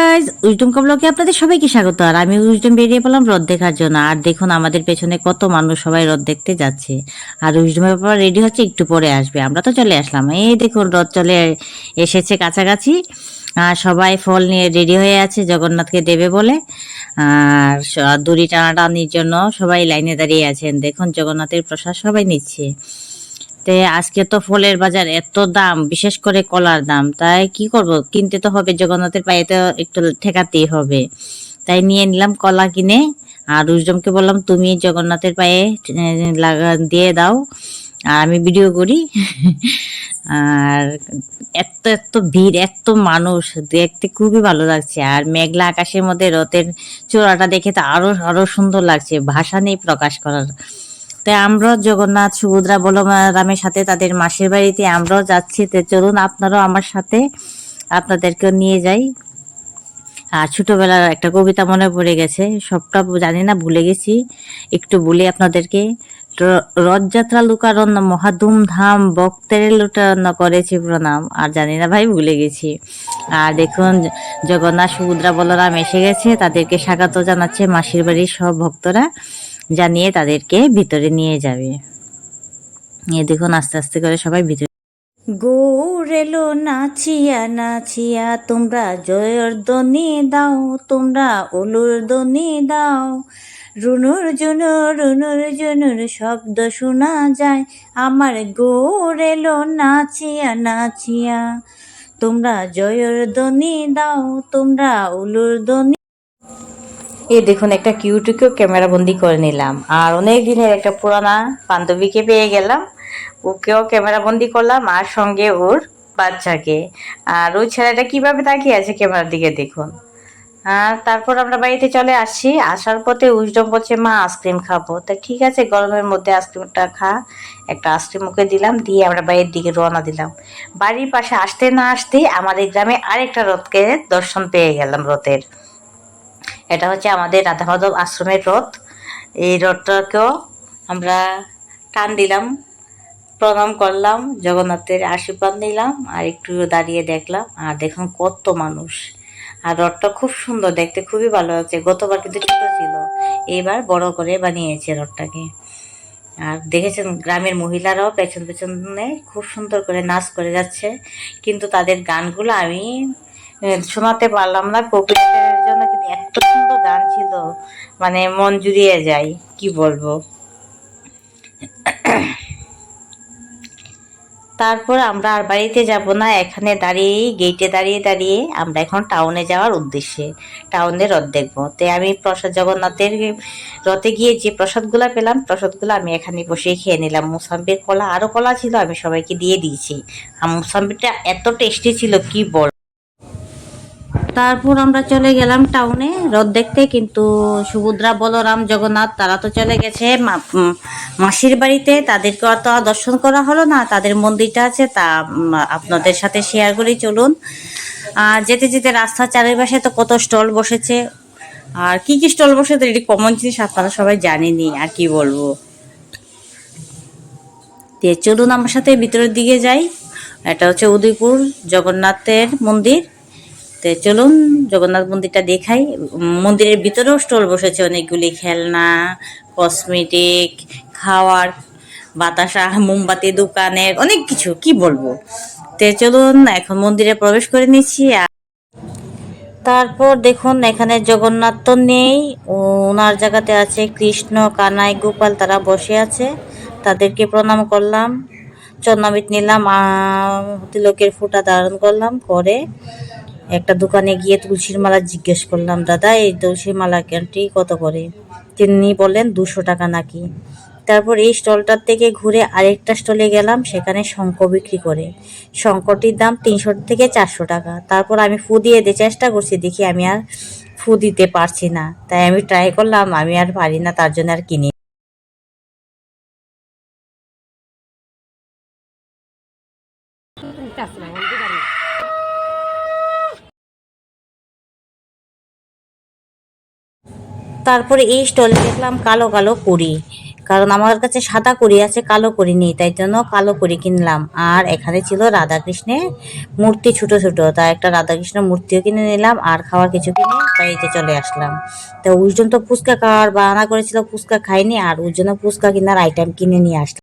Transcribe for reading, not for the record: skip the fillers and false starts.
Guys, wisdom ব্লগে আপনাদের সবাইকে স্বাগত। আর আমি উইজডম বেরিয়ে পড়লাম রথ দেখার জন্য। আর দেখুন আমাদের পেছনে কত মানুষ সবাই রথ দেখতে যাচ্ছে। আর উইজডমের ব্যাপার রেডি হচ্ছে, একটু পরে আসবে। আমরা তো চলে আসলাম, এই দেখুন রথ চলে এসেছে কাছাকাছি। আর সবাই ফল নিয়ে রেডি হয়ে আছে জগন্নাথকে দেবে বলে। আর দড়ি টানাটানির জন্য সবাই লাইনে দাঁড়িয়ে আছেন। দেখুন জগন্নাথের প্রসাদ সবাই নিচ্ছে। তে আজকে তো ফলের বাজার এত দাম, বিশেষ করে কলার দাম, তাই কি করব, কিনতে তো হবে, জগন্নাথের পায়ে তো একটু ঠেকাতেই হবে। তাই নিয়ে নিলাম কলা কিনে। আর উজডমকে বললাম তুমি জগন্নাথের পায়ে দিয়ে দাও, আর আমি ভিডিও করি। আর এত এত ভিড়, এত মানুষ, দেখতে খুবই ভালো লাগছে। আর মেঘলা আকাশের মধ্যে রথের চূড়াটা দেখে তো আরো আরো সুন্দর লাগছে, ভাষা নেই প্রকাশ করার। তাই আমরা জগন্নাথ সুভদ্রা বলরামের সাথে তাদের মাসির বাড়িতে আমরাও যাচ্ছি। তো চলুন আপনারাও আমার সাথে, আপনাদেরকেও নিয়ে যাই। আর ছোটবেলার একটা কবিতা মনে পড়ে গেছে, সবটা জানি না, ভুলে গেছি, একটু বলি আপনাদেরকে। রথযাত্রা লুকারণ মহা ধুমধাম, ভক্তের লুটারণ করেছি প্রণাম। আর জানি না ভাই, ভুলে গেছি। আর দেখুন জগন্নাথ সুভদ্রা বলরাম এসে গেছে, তাদেরকে স্বাগত জানাচ্ছে মাসির বাড়ির সব ভক্তরা, জানিয়ে তাদেরকে ভিতরে নিয়ে যাবে। এ দেখুন আস্তে আস্তে করে সবাই ভিতরে। গৌর এলো নাচিয়া নাচিয়া, তোমরা জয়ের ধ্বনি দাও, তোমরা উলুর ধ্বনি দাও। রুনুর জুনুর শব্দ শোনা যায়, আমার গৌর এলো নাচিয়া নাচিয়া। তোমরা জয়ের ধ্বনি দাও, তোমরা উলুর ধ্বনি। এই দেখুন একটা কিউটুকেও ক্যামেরা বন্দি করে নিলাম। আর অনেক দিনের একটা পুরানা বান্ধবীকে পেয়ে গেলাম, ওকেও ক্যামেরা বন্দি করলাম, আর সঙ্গে ওর বাচ্চাকে। আর ওই ছেলেটা কিভাবে তাকিয়ে আছে ক্যামেরার দিকে দেখুন। আর তারপর আমরা বাড়িতে চলে আসছি। আসার পথে উইজডম বলছে মা আইসক্রিম খাবো। তা ঠিক আছে, গরমের মধ্যে আইসক্রিমটা খা। একটা আইসক্রিম ওকে দিলাম, দিয়ে আমরা বাড়ির দিকে রওনা দিলাম। বাড়ির পাশে আসতে না আসতেই আমাদের গ্রামে আরেকটা রথকে দর্শন পেয়ে গেলাম, রথের। এটা হচ্ছে আমাদের রাধা মাধব আশ্রমের রথ। এই রথটাকেও আমরা টান দিলাম, প্রণাম করলাম, জগন্নাথের আশীর্বাদ নিলাম, আর একটু দাঁড়িয়ে দেখলাম। আর দেখুন কত মানুষ। আর রথটা খুব সুন্দর দেখতে, খুবই ভালো লাগছে। গতবার কিন্তু ছোট ছিল, এইবার বড় করে বানিয়েছে রথটাকে। আর দেখেছেন গ্রামের মহিলারাও পেছন পেছনে খুব সুন্দর করে নাচ করে যাচ্ছে, কিন্তু তাদের গানগুলো আমি শোনাতে পারলাম না কপিরাইটের জন্য, কিন্তু এত সুন্দর গান ছিল, মানে মন জুড়িয়ে যায়, কি বলবো। তারপর আমরা আর বাড়িতে যাব না, এখানে দাঁড়িয়েই গেটে দাঁড়িয়ে দাঁড়িয়ে আমরা এখন টাউনে যাওয়ার উদ্দেশ্যে, টাউনে রথ দেখবো। তো আমি প্রসাদ, জগন্নাথের রথে গিয়ে যে প্রসাদগুলো পেলাম, প্রসাদগুলো আমি এখানে বসে খেয়ে নিলাম। মুসাম্বির কলা, আরও কলা ছিল, আমি সবাইকে দিয়ে দিয়েছি। আর মুসাম্বিটা এত টেস্টি ছিল, কি বল। তারপর আমরা চলে গেলাম টাউনে রথ দেখতে, কিন্তু সুভদ্রা বলরাম জগন্নাথ তারা তো চলে গেছে মাসির বাড়িতে, তাদেরকে তো দর্শন করা হলো না। তাদের মন্দিরটা আছে, তা আপনাদের সাথে শেয়ার করি, চলুন। আর যেতে যেতে রাস্তার চারিপাশে তো কত স্টল বসেছে, আর কি কি স্টল বসে তো এটি কমন জিনিস, আপনারা সবাই জানেনি, আর কি বলবো। চলুন আমার সাথে ভিতরের দিকে যাই। এটা হচ্ছে উদয়পুর জগন্নাথের মন্দির। তো চলুন জগন্নাথ মন্দিরটা দেখাই। মন্দিরের ভিতরেও স্টল বসেছে অনেকগুলি, খেলনা, কসমেটিক, খাওয়ার, বাতাসা, মোমবাতি দোকানের অনেক কিছু, কি বলবো। তো চলুন এখন মন্দিরে প্রবেশ করে নিচ্ছি। তারপর দেখুন এখানে জগন্নাথ তো নেই, ওনার জায়গাতে আছে কৃষ্ণ, কানাই, গোপাল, তারা বসে আছে। তাদেরকে প্রণাম করলাম, চরণামৃত নিলাম, তিলকের ফোঁটা ধারণ করলাম, করে একটা দোকানে গিয়ে তুলসীর মালা জিজ্ঞেস করলাম, দাদা এই তুলসীর মালা কেনটি কত করে? তিনি বললেন 200 টাকা নাকি। তারপর এই স্টলটার থেকে ঘুরে আরেকটা স্টলে গেলাম, সেখানে শঙ্খ বিক্রি করে। শঙ্খটির দাম 300 থেকে 400 টাকা। তারপর আমি ফু দিয়ে চেষ্টা করছি, দেখি আমি আর ফু দিতে পারছি না, তাই আমি ট্রাই করলাম, আমি আর পারি না, তার জন্য আর কিনি। তারপরে এই স্টলে দেখলাম কালো কালো কুড়ি। কারণ আমার কাছে সাদা কড়ি আছে, কালো কড়ি নেই, তাই জন্য কালো কড়ি কিনলাম। আর এখানে ছিল রাধাকৃষ্ণের মূর্তি ছোট ছোট, তাই একটা রাধাকৃষ্ণের মূর্তিও কিনে নিলাম আর খাওয়ার কিছু কিনে তাই এই যে চলে আসলাম। তো উইজডম তো ফুচকা খাওয়ার বাহানা করেছিল, ফুচকা খাইনি, আর ওর জন্য ফুচকা কেনার আইটেম কিনে নিয়ে আসলাম।